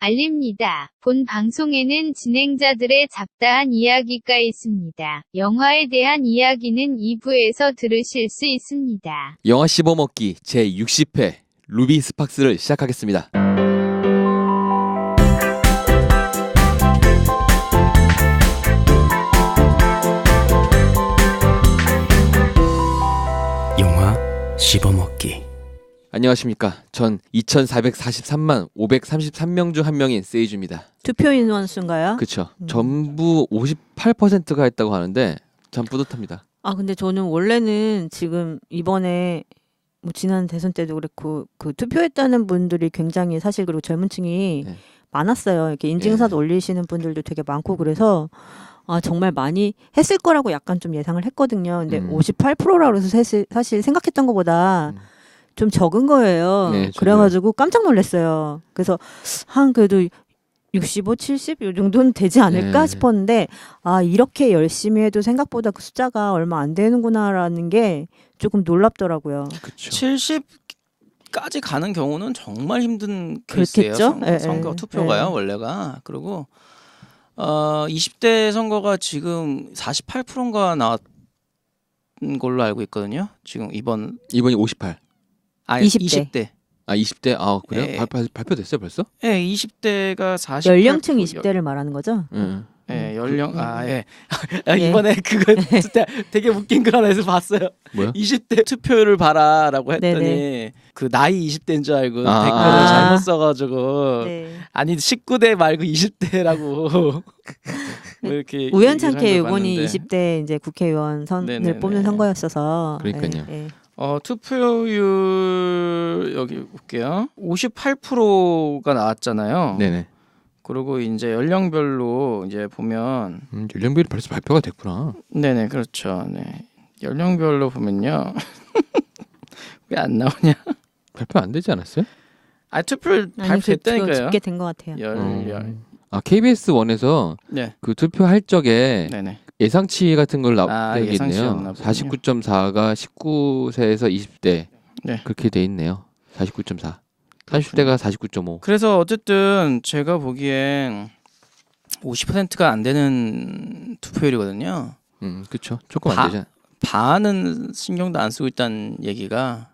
알립니다. 본 방송에는 진행자들의 잡다한 이야기가 있습니다. 영화에 대한 이야기는 2부에서 들으실 수 있습니다. 영화 씹어먹기 제60회 루비 스팍스를 시작하겠습니다. 영화 씹어먹기. 안녕하십니까. 전 2443만 533명 중 한 명인 세이주입니다. 투표 인원수인가요? 그쵸. 전부 58%가 했다고 하는데 참 뿌듯합니다. 아 근데 저는 원래는 지금 이번에 뭐 지난 대선 때도 그렇고 그 투표했다는 분들이 굉장히 사실 그리고 젊은층이 네. 많았어요. 이렇게 인증사도 올리시는 분들도 되게 많고 그래서 아 정말 많이 했을 거라고 약간 좀 예상을 했거든요. 근데 58%라고 해서 사실 생각했던 것보다 좀 적은 거예요. 네, 그래가지고 깜짝 놀랐어요. 그래서 한 그래도 65, 70 이 정도는 되지 않을까 네. 싶었는데 아 이렇게 열심히 해도 생각보다 그 숫자가 얼마 안 되는구나라는 게 조금 놀랍더라고요. 그쵸. 70까지 가는 경우는 정말 힘든 그렇겠죠? 케이스예요. 선거 예, 투표가요 예. 원래가. 그리고 20대 선거가 지금 48%인가 나왔 걸로 알고 있거든요. 지금 이번이 58. 아니 20대. 20대. 아 20대? 아 그래요? 네. 발표됐어요 벌써? 예, 20대가 48%. 연령층 20대를 말하는 거죠? 예, 연령 예. 예. 이번에 그거 진짜 되게 웃긴 거 하나 해서 봤어요. 뭐요? 20대 투표를 봐라라고 했더니 네네. 그 나이 20대인 줄 알고 아. 댓글을 아. 잘못 써가지고 네. 아니 19대 말고 20대라고 뭐 이렇게 우연찮게 얘기를 한 이번이 걸 봤는데. 20대 이제 국회의원 선을 네네네. 뽑는 선거였어서 그러니까요. 예, 예. 투표율 여기 볼게요. 58%가 나왔잖아요. 네네. 그리고 이제 연령별로 이제 보면 연령별이 벌써 발표가 됐구나. 네네 그렇죠. 네 연령별로 보면요 왜 안 나오냐? 발표 안 되지 않았어요? 아 투표를 아니 발표했다니까요. 집계 된 것 같아요. 열. 아 KBS 1에서 네. 그 투표할 적에 네네. 예상치 같은 걸 아, 나온 게 예상치였나 있네요. 보군요. 49.4가 19세에서 20대 네. 그렇게 돼 있네요. 49.4. 30대가 49.5. 그래서 어쨌든 제가 보기엔 50%가 안 되는 투표율이거든요. 그렇죠. 조금 안 되잖아. 반은 신경도 안 쓰고 있다는 얘기가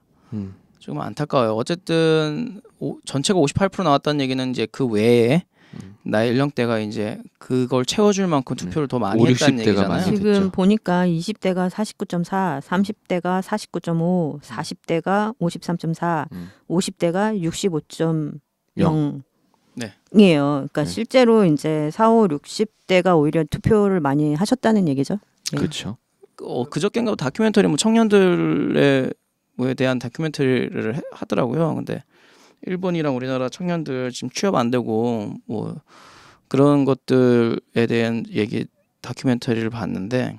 조금 안타까워요. 어쨌든 전체가 58% 나왔다는 얘기는 이제 그 외에 나이 연령대가 이제 그걸 채워줄 만큼 투표를 더 많이 5, 했다는 60대가 얘기잖아요. 많이 지금 됐죠. 보니까 20대가 49.4, 30대가 49.5, 40대가 53.4, 50대가 65.0이에요. 네. 그러니까 실제로 이제 4, 5, 60대가 오히려 투표를 많이 하셨다는 얘기죠. 네. 그렇죠. 그저께인가 다큐멘터리 뭐 청년들의 뭐에 대한 다큐멘터리를 하더라고요. 근데 일본이랑 우리나라 청년들 지금 취업 안 되고 뭐 그런 것들에 대한 얘기 다큐멘터리를 봤는데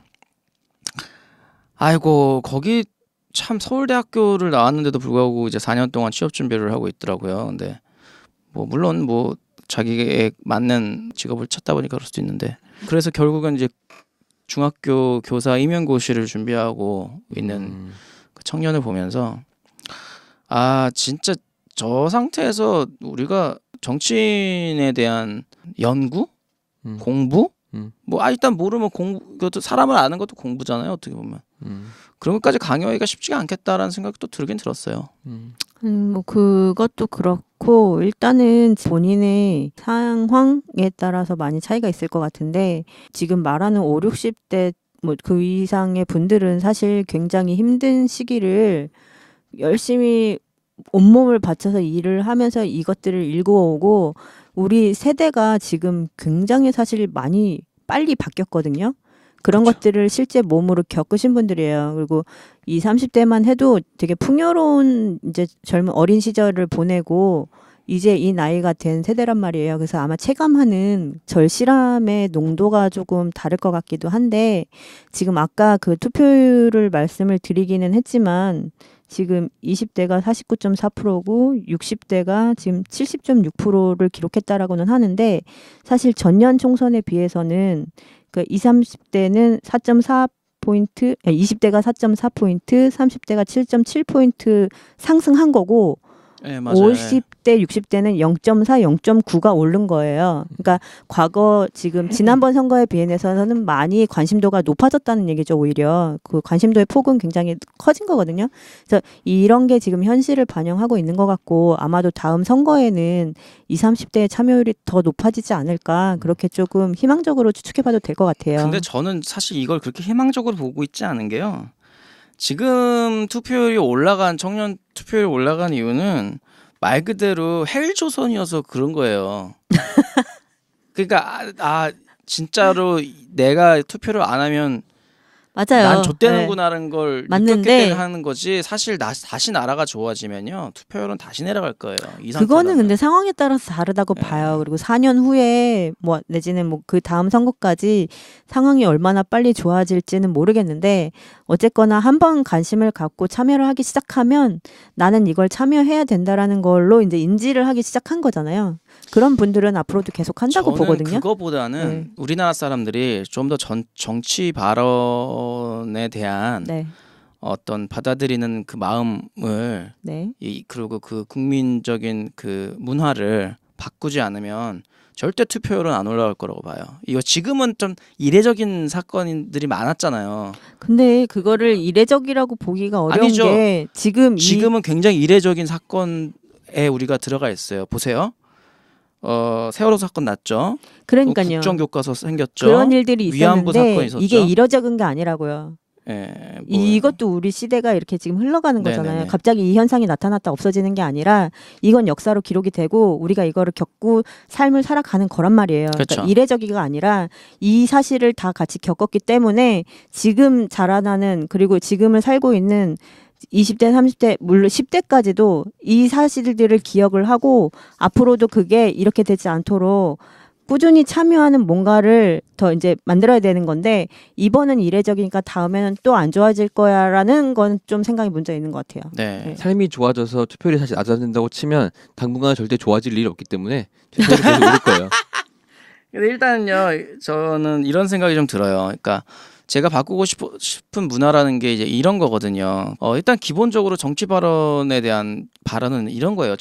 아이고 거기 참 서울대학교를 나왔는데도 불구하고 이제 4년 동안 취업 준비를 하고 있더라고요. 근데 뭐 물론 뭐 자기에 맞는 직업을 찾다 보니까 그럴 수도 있는데 그래서 결국은 이제 중학교 교사 임용고시를 준비하고 있는 그 청년을 보면서 아 진짜 저 상태에서 우리가 정치인에 대한 연구, 공부, 뭐 일단 모르면 그것도 사람을 아는 것도 공부잖아요. 어떻게 보면 그런 것까지 강요하기가 쉽지가 않겠다라는 생각도 들긴 들었어요. 뭐 그것도 그렇고 일단은 본인의 상황에 따라서 많이 차이가 있을 것 같은데 지금 말하는 5, 60대 뭐 그 이상의 분들은 사실 굉장히 힘든 시기를 열심히 온몸을 바쳐서 일을 하면서 이것들을 일구어오고 우리 세대가 지금 굉장히 사실 많이 빨리 바뀌었거든요. 그런 그렇죠. 것들을 실제 몸으로 겪으신 분들이에요. 그리고 20, 30대만 해도 되게 풍요로운 이제 젊은 어린 시절을 보내고 이제 이 나이가 된 세대란 말이에요. 그래서 아마 체감하는 절실함의 농도가 조금 다를 것 같기도 한데 지금 아까 그 투표율을 말씀을 드리기는 했지만 지금 20대가 49.4%고 60대가 지금 70.6%를 기록했다라고는 하는데 사실 전년 총선에 비해서는 그 20, 30대는 4.4포인트, 20대가 4.4포인트, 30대가 7.7포인트 상승한 거고 네, 맞아요. 50대, 60대는 0.4, 0.9가 오른 거예요. 그러니까 과거 지금 지난번 선거에 비해서는 많이 관심도가 높아졌다는 얘기죠, 오히려. 그 관심도의 폭은 굉장히 커진 거거든요. 그래서 이런 게 지금 현실을 반영하고 있는 것 같고 아마도 다음 선거에는 20, 30대의 참여율이 더 높아지지 않을까 그렇게 조금 희망적으로 추측해봐도 될 것 같아요. 근데 저는 사실 이걸 그렇게 희망적으로 보고 있지 않은 게요. 지금 투표율이 올라간 청년 투표율이 올라간 이유는 말 그대로 헬조선이어서 그런 거예요. 그러니까 진짜로 내가 투표를 안 하면 맞아요. 난 좆되는구나라는 걸 맞는데 느꼈기 때문에 하는 거지. 사실 다시 나라가 좋아지면요 투표율은 다시 내려갈 거예요. 이 그거는 상태라면. 근데 상황에 따라서 다르다고 네. 봐요. 그리고 4년 후에 뭐 내지는 뭐 그 다음 선거까지 상황이 얼마나 빨리 좋아질지는 모르겠는데 어쨌거나 한번 관심을 갖고 참여를 하기 시작하면 나는 이걸 참여해야 된다라는 걸로 이제 인지를 하기 시작한 거잖아요. 그런 분들은 앞으로도 계속 한다고 저는 보거든요. 그거보다는 네. 우리나라 사람들이 좀 더 정치 발언에 대한 네, 어떤 받아들이는 그 마음을 네. 그리고 그 국민적인 그 문화를 바꾸지 않으면 절대 투표율은 안 올라갈 거라고 봐요. 이거 지금은 좀 이례적인 사건들이 많았잖아요. 근데 그거를 이례적이라고 보기가 어려운 아니죠. 게 지금은 굉장히 이례적인 사건에 우리가 들어가 있어요. 보세요. 세월호 사건 났죠. 그러니까요. 국정교과서 생겼죠. 그런 일들이 위안부 있었는데 사건이 있었죠. 이게 이례적인 게 아니라고요. 예, 뭐 이것도 우리 시대가 이렇게 지금 흘러가는 네네네. 거잖아요. 갑자기 이 현상이 나타났다 없어지는 게 아니라 이건 역사로 기록이 되고 우리가 이거를 겪고 삶을 살아가는 거란 말이에요. 그렇죠. 그러니까 이례적이가 아니라 이 사실을 다 같이 겪었기 때문에 지금 자라나는 그리고 지금을 살고 있는 20대, 30대, 물론 10대까지도 이 사실들을 기억을 하고 앞으로도 그게 이렇게 되지 않도록 꾸준히 참여하는 뭔가를 더 이제 만들어야 되는 건데 이번은 이례적이니까 다음에는 또 안 좋아질 거야라는 건 좀 생각이 문제 있는 것 같아요. 네. 삶이 좋아져서 투표율이 사실 낮아진다고 치면 당분간 절대 좋아질 일이 없기 때문에 투표율이 계속 오를 거예요. 근데 일단은요, 저는 이런 생각이 좀 들어요. 그러니까 제가 바꾸고 싶은 문화라는 게 이제 이런 거거든요. 일단 기본적으로 정치 발언에 대한 발언은 이런 거예요.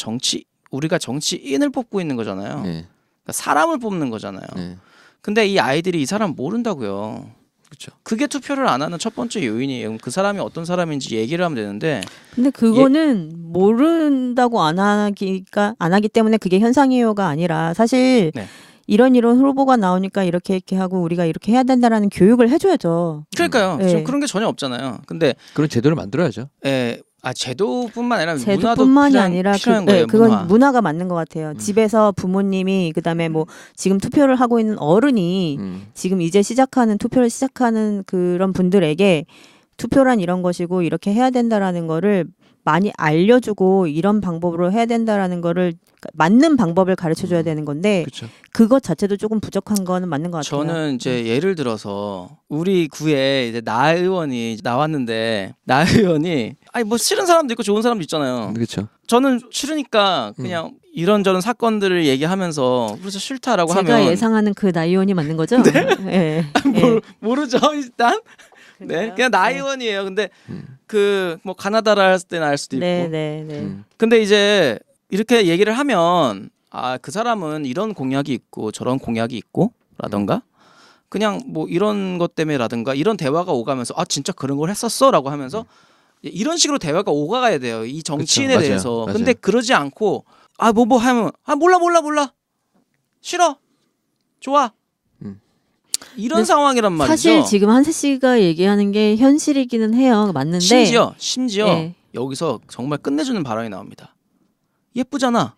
우리가 정치인을 뽑고 있는 거잖아요. 네. 그러니까 사람을 뽑는 거잖아요. 네. 근데 이 아이들이 이 사람 모른다고요. 그렇죠. 그게 투표를 안 하는 첫 번째 요인이에요. 그럼 그 사람이 어떤 사람인지 얘기를 하면 되는데 근데 그거는 모른다고 안 하기 때문에 그게 현상이요가 아니라 사실 네. 이런 후보가 나오니까 이렇게 하고 우리가 이렇게 해야 된다라는 교육을 해줘야죠. 그러니까요. 네. 지금 그런 게 전혀 없잖아요. 근데 그런 제도를 만들어야죠. 제도뿐만 아니라 제도뿐만이 아니라 필요한 거예요. 그건 문화가 맞는 것 같아요. 음. 집에서 부모님이 그다음에 뭐 지금 투표를 하고 있는 어른이 지금 이제 투표를 시작하는 그런 분들에게 투표란 이런 것이고 이렇게 해야 된다라는 거를 많이 알려주고 이런 방법으로 해야 된다라는 거를 맞는 방법을 가르쳐줘야 되는 건데 그렇죠. 그것 자체도 조금 부족한 거는 맞는 것 같아요. 저는 이제 예를 들어서 우리 구에 이제 나 의원이 나왔는데 나 의원이 뭐 싫은 사람도 있고 좋은 사람도 있잖아요. 그렇죠. 저는 싫으니까 그냥 이런저런 사건들을 얘기하면서 그래서 싫다라고 제가 하면 예상하는 그 나 의원이 맞는 거죠? 네. 모르죠 일단. 네, 그냥 나 의원이에요. 근데 그 뭐 가나다라 할 때는 알 수도 있고. 네. 근데 이제 이렇게 얘기를 하면 그 사람은 이런 공약이 있고 저런 공약이 있고 라던가 그냥 뭐 이런 것 때문에라든가 이런 대화가 오가면서 진짜 그런 걸 했었어라고 하면서 이런 식으로 대화가 오가야 돼요. 이 정치인에 그쵸, 대해서. 맞아요. 근데 그러지 않고 뭐 하면 몰라 싫어 좋아 이런 상황이란 말이죠. 사실 지금 한세 씨가 얘기하는 게 현실이기는 해요. 맞는데 심지어 네. 여기서 정말 끝내주는 발언이 나옵니다. 예쁘잖아.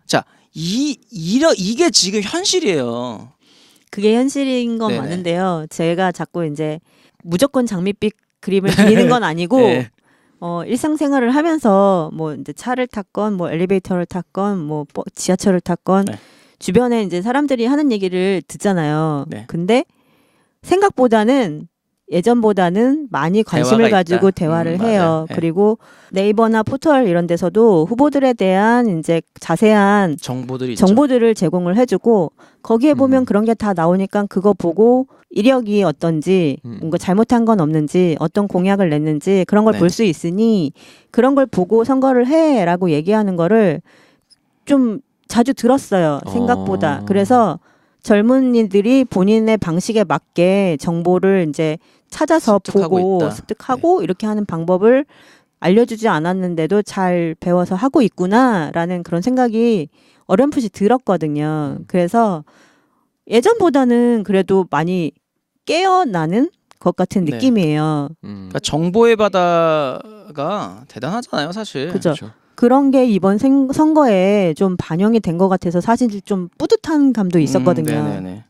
자, 이게 지금 현실이에요. 그게 현실인 건 네네. 맞는데요. 제가 자꾸 이제 무조건 장밋빛 그림을 그리는 건 아니고 네. 일상생활을 하면서 뭐 이제 차를 탔건 뭐 엘리베이터를 탔건 뭐 지하철을 탔건 네. 주변에 이제 사람들이 하는 얘기를 듣잖아요. 네. 근데 생각보다는 예전보다는 많이 관심을 대화가 가지고 있다. 대화를 맞아요. 해요. 네. 그리고 네이버나 포털 이런 데서도 후보들에 대한 이제 자세한 정보들이 있죠. 정보들을 제공을 해주고 거기에 보면 음. 그런 게 다 나오니까 그거 보고 이력이 어떤지 뭔가 잘못한 건 없는지 어떤 공약을 냈는지 그런 걸 네. 볼 수 있으니 그런 걸 보고 선거를 해라고 얘기하는 거를 좀 자주 들었어요. 생각보다. 그래서 젊은이들이 본인의 방식에 맞게 정보를 이제 찾아서 습득하고 보고 있다. 습득하고 이렇게 하는 방법을 알려주지 않았는데도 잘 배워서 하고 있구나라는 그런 생각이 어렴풋이 들었거든요. 그래서 예전보다는 그래도 많이 깨어나는 것 같은 네. 느낌이에요. 그러니까 정보의 바다가 대단하잖아요, 사실. 그죠? 그렇죠. 그런 게 이번 선거에 좀 반영이 된 것 같아서 사실 좀 뿌듯한 감도 있었거든요. 네네네.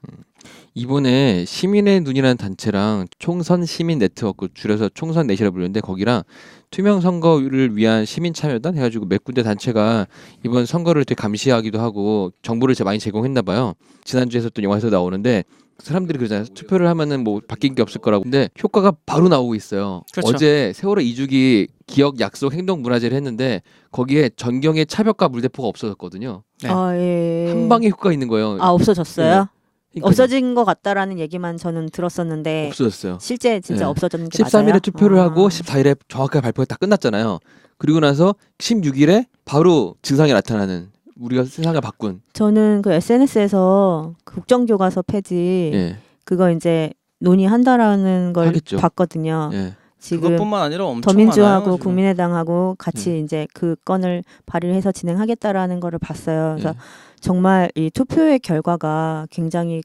이번에 시민의 눈이라는 단체랑 총선 시민 네트워크 줄여서 총선 넷이라 부르는데 거기랑 투명 선거를 위한 시민 참여단 해가지고 몇 군데 단체가 이번 선거를 되게 감시하기도 하고 정보를 많이 제공했나 봐요. 지난주에서 또 영화에서 나오는데 사람들이 그러잖아요. 투표를 하면은 뭐 바뀐 게 없을 거라고. 근데 효과가 바로 나오고 있어요. 그렇죠. 어제 세월호 2주기 기억 약속 행동 문화제를 했는데 거기에 전경의 차벽과 물대포가 없어졌거든요. 네. 예. 한 방에 효과가 있는 거예요. 아 없어졌어요? 그러니까 없어진 것 같다라는 얘기만 저는 들었었는데 없어졌어요. 실제 진짜 네. 없어졌는 게 13일에 맞아요? 투표를 아. 하고 14일에 정확하게 발표가 다 끝났잖아요. 그리고 나서 16일에 바로 증상이 나타나는 우리가 세상을 바꾼. 저는 그 SNS에서 국정교과서 폐지 예. 그거 이제 논의한다라는 걸 하겠죠. 봤거든요. 예. 지금 그것뿐만 아니라 엄청 더민주하고 많아요, 지금. 국민의당하고 같이 이제 그 건을 발의를 해서 진행하겠다라는 거를 봤어요. 그래서 예. 정말 이 투표의 결과가 굉장히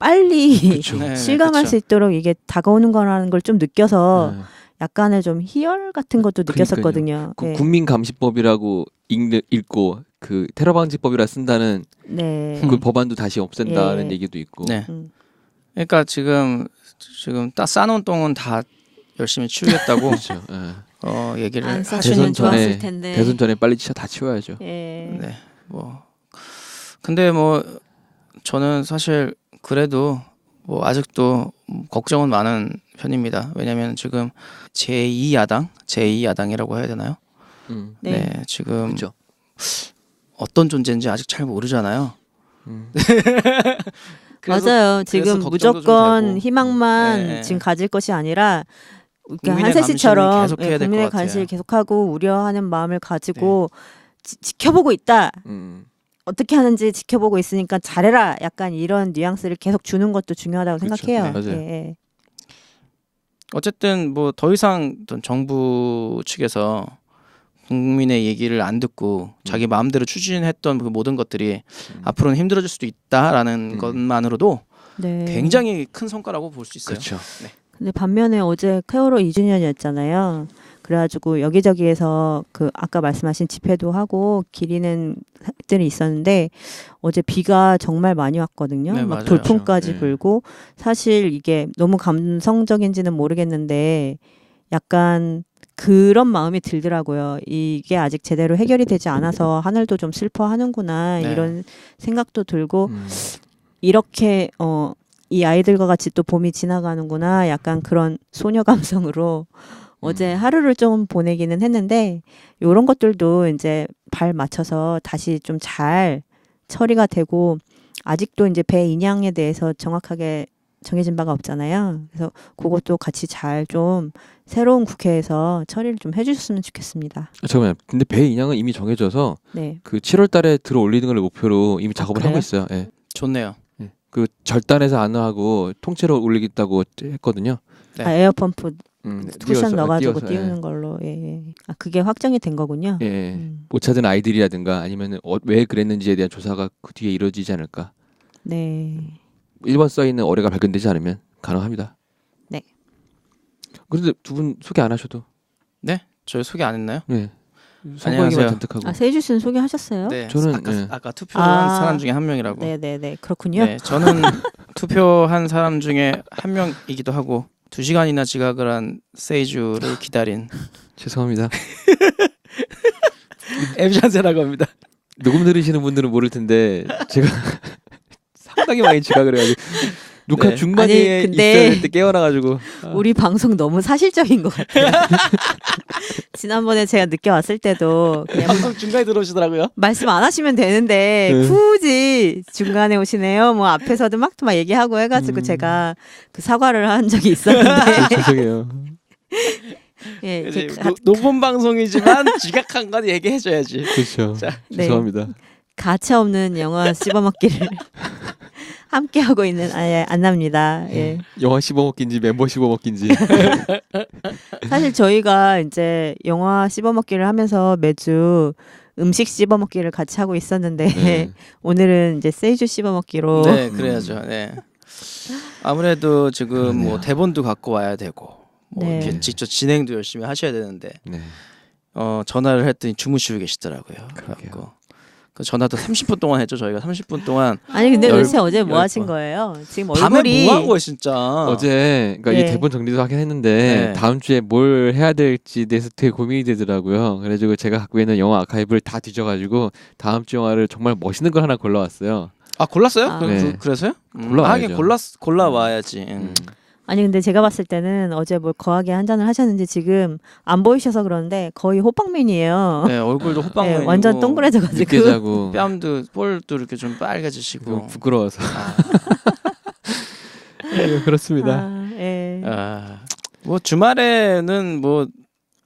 빨리 그렇죠. 네, 실감할 그쵸. 수 있도록 이게 다가오는 거라는 걸 좀 느껴서 예. 약간의 좀 희열 같은 것도 그러니까요. 느꼈었거든요. 그 네. 국민감시법이라고 읽고 그 테러방지법이라 쓴다는 네. 그 법안도 다시 없앤다는 예. 얘기도 있고. 네. 음. 그러니까 지금 딱 싸놓은 똥은 다 열심히 치우겠다고 그렇죠. 예. 얘기를 안 하시는 썼으면 대선 전에 좋았을 텐데. 대선 전에 빨리 다 치워야죠. 예. 네. 뭐 근데 뭐 저는 사실 그래도 뭐 아직도 걱정은 많은 편입니다. 왜냐하면 지금 제2야당이라고 해야 되나요? 네. 네. 지금 그렇죠. 어떤 존재인지 아직 잘 모르잖아요. 그래서- 맞아요. 그래서 지금 걱정도 좀 무조건 되고. 희망만 네. 지금 가질 것이 아니라 그러니까 국민의 한세 씨처럼 감시는 계속해야 될 국민의 것 같아요. 관심을 계속하고 우려하는 마음을 가지고 지켜보고 있다. 어떻게 하는지 지켜보고 있으니까 잘해라. 약간 이런 뉘앙스를 계속 주는 것도 중요하다고 그렇죠. 생각해요. 네, 맞아요. 예. 어쨌든 뭐 더 이상 어떤 정부 측에서 국민의 얘기를 안 듣고 자기 마음대로 추진했던 그 모든 것들이 앞으로는 힘들어질 수도 있다라는 것만으로도 네. 굉장히 큰 성과라고 볼 수 있어요. 그렇죠. 근데 반면에 어제 세월호 2주년이었잖아요. 그래가지고 여기저기에서 그 아까 말씀하신 집회도 하고 기리는 들이 있었는데 어제 비가 정말 많이 왔거든요. 네, 막 맞아요. 돌풍까지 네. 불고 사실 이게 너무 감성적인지는 모르겠는데 약간 그런 마음이 들더라고요. 이게 아직 제대로 해결이 되지 않아서 하늘도 좀 슬퍼하는구나 네. 이런 생각도 들고 이렇게 이 아이들과 같이 또 봄이 지나가는구나 약간 그런 소녀 감성으로 어제 하루를 좀 보내기는 했는데 이런 것들도 이제 발 맞춰서 다시 좀 잘 처리가 되고 아직도 이제 배 인양에 대해서 정확하게 정해진 바가 없잖아요. 그래서 그것도 같이 잘 좀 새로운 국회에서 처리를 좀 해주셨으면 좋겠습니다. 잠깐만요. 근데 배 인양은 이미 정해져서 네. 그 7월 달에 들어 올리는 걸 목표로 이미 작업을 그래요? 하고 있어요. 예. 좋네요. 그 절단해서 안 하고 통째로 올리겠다고 했거든요. 네. 아, 에어펌프 띄워서, 쿠션 넣어가지고 띄워서, 띄우는 걸로. 예. 아 그게 확정이 된 거군요. 예. 예. 음. 못 찾은 아이들이라든가 아니면 왜 그랬는지에 대한 조사가 그 뒤에 이루어지지 않을까. 네. 1번 써 있는 어뢰가 발견되지 않으면 가능합니다. 네. 그런데 두 분 소개 안 하셔도. 네? 저희 소개 안 했나요? 네. 안녕하세요. 선거기만 잔뜩하고. 아 세주 씨는 소개하셨어요? 네. 저는, 아까 투표한 아. 사람 중에 한 명이라고. 네네네 그렇군요. 네, 저는 투표한 사람 중에 한 명이기도 하고 2시간이나 지각을 한 세이주를 기다린 죄송합니다. 에비잔세라고 합니다. 녹음 들으시는 분들은 모를 텐데 제가 상당히 많이 지각을 해가지고 녹화 네. 중반에 아니, 근데 있어야 될 때 깨어나가지고 우리 방송 너무 사실적인 것 같아요. 지난번에 제가 늦게 왔을 때도 그냥 방송 중간에 들어오시더라고요. 말씀 안 하시면 되는데 네. 굳이 중간에 오시네요. 뭐 앞에서도 막 얘기하고 해가지고 제가 그 사과를 한 적이 있었는데 죄송해요. 예, 이제 이렇게 녹음 방송이지만 지각한 건 얘기해줘야지. 그렇죠. 자, 네. 죄송합니다. 가차 없는 영화 씹어먹기를 함께 하고 있는 안나입니다. 예. 영화 씹어먹기인지 멤버 씹어먹기인지. 사실 저희가 이제 영화 씹어먹기를 하면서 매주 음식 씹어먹기를 같이 하고 있었는데 네. 오늘은 이제 세이주 씹어먹기로 네, 그래야죠. 네. 아무래도 지금 그러네요. 뭐 대본도 갖고 와야 되고 뭐 네. 이렇게 직접 진행도 열심히 하셔야 되는데 네. 전화를 했더니 주무시고 계시더라고요. 그래갖고 그 전화도 30분 동안 했죠. 저희가 30분 동안 아니 근데 열- 도대체 어제 뭐 열 하신 번. 거예요? 지금 밤에 얼굴이 뭐 한 거예요, 진짜. 어제 그러니까 이 네. 대본 정리도 하긴 했는데 네. 다음 주에 뭘 해야 될지 대해서 되게 고민이 되더라고요. 그래가지고 제가 갖고 있는 영화 아카이브를 다 뒤져가지고 다음 주 영화를 정말 멋있는 걸 하나 골라왔어요. 아 골랐어요? 아. 네. 그래서요? 골라와야죠. 하긴 골라 와야지. 아니 근데 제가 봤을 때는 어제 뭘 거하게 한 잔을 하셨는지 지금 안 보이셔서 그러는데 거의 호빵맨이에요. 네, 얼굴도 호빵맨이고 네, 완전 동그래져가지고 늦게 자고 뺨도 볼도 이렇게 좀 빨개지시고. 부끄러워서. 아, 네, 그렇습니다. 아, 예. 뭐 주말에는 뭐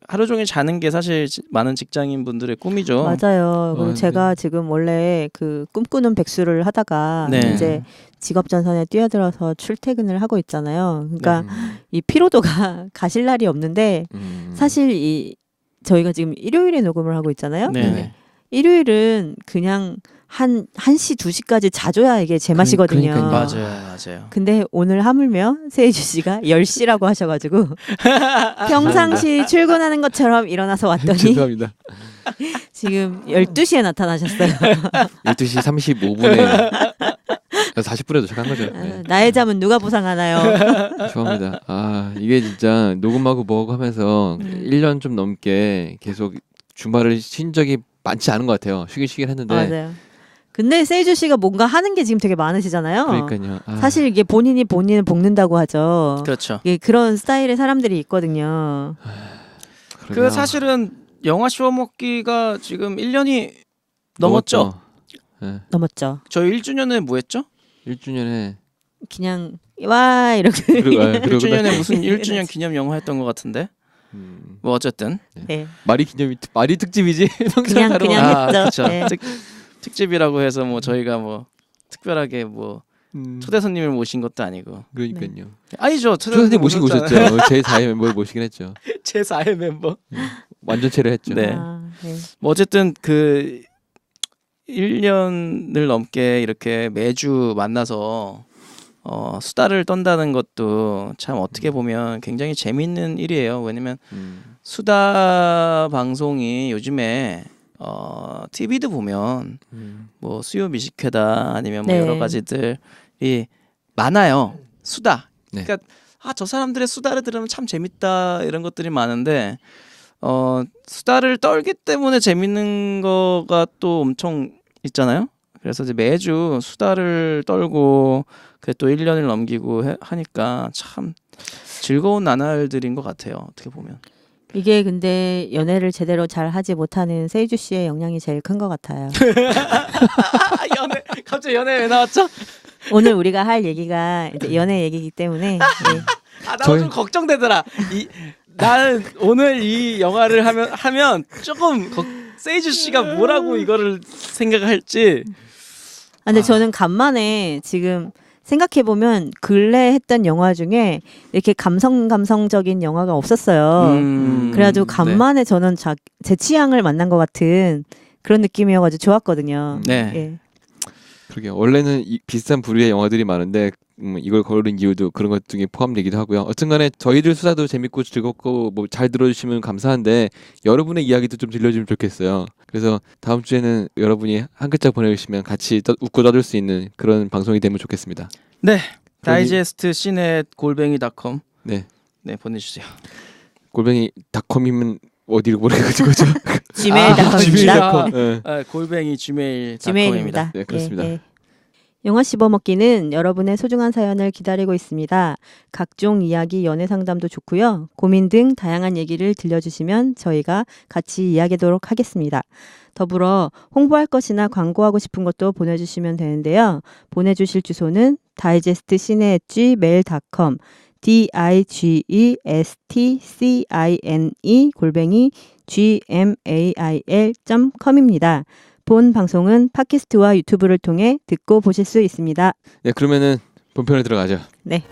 하루 종일 자는 게 사실 많은 직장인 분들의 꿈이죠. 맞아요. 그리고 네. 제가 지금 원래 그 꿈꾸는 백수를 하다가 네. 이제 직업 전선에 뛰어들어서 출퇴근을 하고 있잖아요. 그러니까 음, 이 피로도가 가실 날이 없는데 사실 이 저희가 지금 일요일에 녹음을 하고 있잖아요. 네. 네. 일요일은 그냥 한 1시, 2시까지 자줘야 이게 제맛이거든요. 그러니까요. 맞아요. 근데 오늘 하물며 세이주 씨가 10시라고 하셔가지고 평상시 출근하는 것처럼 일어나서 왔더니 죄송합니다. 지금 12시에 나타나셨어요. 12시 35분에 40분에 도착한 거죠. 아, 네. 나의 잠은 누가 보상하나요? 죄송합니다. 아 이게 진짜 녹음하고 뭐하고 하면서 1년 좀 넘게 계속 주말을 쉰 적이 많지 않은 것 같아요. 쉬긴 했는데. 맞아요. 근데 세이주 씨가 뭔가 하는 게 지금 되게 많으시잖아요. 그러니까요. 아, 사실 이게 본인을 볶는다고 하죠. 그렇죠. 이게 그런 스타일의 사람들이 있거든요. 그러게요. 그 사실은 영화 씹어먹기가 지금 1년이 넘었죠. 네. 넘었죠. 저희 1주년에 뭐 했죠? 1주년에 그냥 와 이렇게. 그러고 1주년에 무슨 1주년 기념 영화 했던 것 같은데. 뭐 어쨌든 네. 말이 특집이지. 그냥 했죠. 그쵸. 네. 특집이라고 해서 뭐 저희가 뭐 특별하게 뭐 초대 초대 손님을 모신 것도 아니고. 그러니까요. 아니죠. 초대님 모시고 오셨죠. 제 4회 멤버를 모시긴 했죠. 제 4회 멤버. 완전체를 했죠. 네. 아, 네. 뭐 어쨌든 그 1년을 넘게 이렇게 매주 만나서 수다를 떤다는 것도 참 어떻게 보면 굉장히 재밌는 일이에요. 왜냐면 수다 방송이 요즘에 TV도 보면 뭐 수요 미식회다 아니면 뭐 네. 여러 가지들이 많아요. 수다. 네. 그러니까 저 사람들의 수다를 들으면 참 재밌다 이런 것들이 많은데 수다를 떨기 때문에 재밌는 거가 또 엄청 있잖아요. 그래서 이제 매주 수다를 떨고 그게 또 1년을 넘기고 하니까 참 즐거운 나날들인 것 같아요. 어떻게 보면. 이게 근데 연애를 제대로 잘 하지 못하는 세이주 씨의 영향이 제일 큰 것 같아요. 연애 갑자기 연애 왜 나왔죠? 오늘 우리가 할 얘기가 이제 연애 얘기이기 때문에 네. 나 좀 걱정되더라. 나는 오늘 이 영화를 하면 조금 세이주 씨가 뭐라고 이거를 생각할지. 근데 저는 간만에 지금 생각해보면 근래 했던 영화 중에 이렇게 감성적인 영화가 없었어요. 그래가지고 간만에 저는 제 취향을 만난 것 같은 그런 느낌이어가지고 좋았거든요. 네. 예. 그러게 원래는 비슷한 부류의 영화들이 많은데 이걸 고른 이유도 그런 것 중에 포함되기도 하고요. 어쨌든간에 저희들 수다도 재밌고 즐겁고 뭐 잘 들어주시면 감사한데 여러분의 이야기도 좀 들려주면 좋겠어요. 그래서 다음 주에는 여러분이 한 글자 보내주시면 같이 웃고 떠들 수 있는 그런 방송이 되면 좋겠습니다. 네. 다이제스트 시넷@골뱅이.com 네. 네 보내주세요. 골뱅이 닷컴이면 어디로 보내가지고 거죠? gmail.com입니다. 네. 골뱅이 gmail.com입니다. gmail입니다. 네, 그렇습니다. 예, 예. 영화 씹어먹기는 여러분의 소중한 사연을 기다리고 있습니다. 각종 이야기, 연애 상담도 좋고요. 고민 등 다양한 얘기를 들려주시면 저희가 같이 이야기하도록 하겠습니다. 더불어 홍보할 것이나 광고하고 싶은 것도 보내주시면 되는데요. 보내주실 주소는 digestcine@gmail.com digestcine@gmail.com입니다. 본 방송은 팟캐스트와 유튜브를 통해 듣고 보실 수 있습니다. 네, 그러면은 본편에 들어가죠. 네.